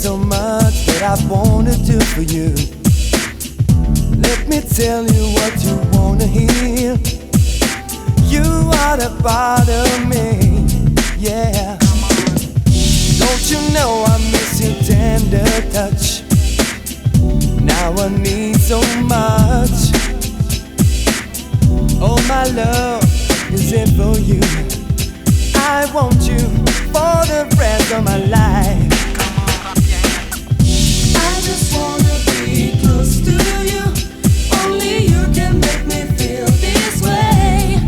so much that I wanna do for you. Let me tell you what you wanna hear. You are the part of me, yeah. Don't you know I miss your tender touch? Now I need so much. Oh, my love is it for you. I want you for the rest of my life. I just wanna be close to you. Only you can make me feel this way.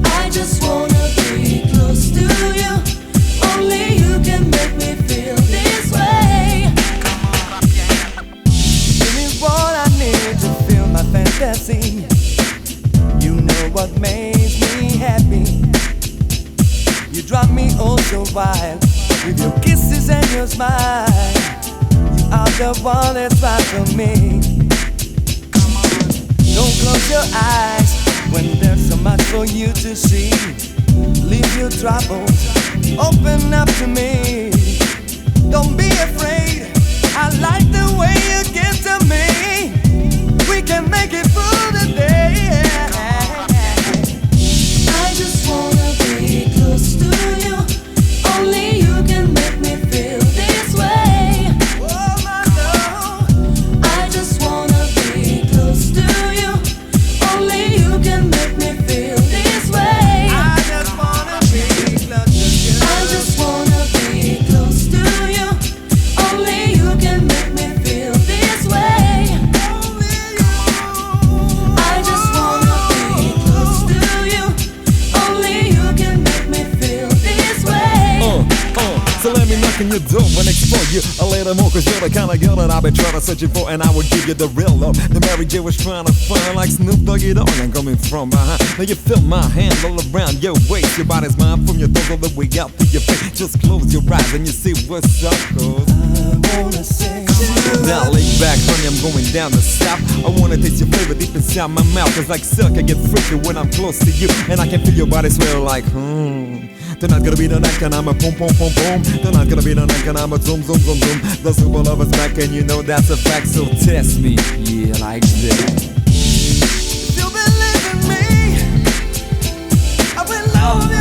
I just wanna be close to you. Only you can make me feel this way. Give me what I need to feel my fantasy. You know what makes me happy. You drive me oh so wild with your kisses and your smile. You are the one that's right for me. Don't close your eyes when there's so much for you to see. Leave your troubles, open up to me. Don't be afraid, I like the way you get to me. We can make it through the day. I just wanna be close to you. Only you can make me feel this way. Oh my love, I just wanna be close to you. Only you can make me feel this way. I just wanna be close to you. I just wanna be close to you. Only you can make me feel this way. Only you. I just wanna be close to you. Only you can make me feel this way. So let me knock on your door and explore you a little more, cause you're the kind of girl that I've been trying to search for, and I would give you the real love. The Mary J was trying to find like Snoop Doggy Dogg. I'm coming from behind. Now you feel my hand all around your waist. Your body's mine from your toes all the way out to your face. Just close your eyes and you see what's up, cause I wanna say to you. now lay back, honey, I'm going down the south. I wanna taste your flavor deep inside my mouth, cause like silk I get freaky when I'm close to you, and I can feel your body swell like Tonight gonna be the night and I'm a boom boom boom boom. Tonight gonna be the night and I'm a zoom zoom zoom zoom. The super lover's back and you know that's a fact, so test me, yeah, like that. You believe in me, I will love you.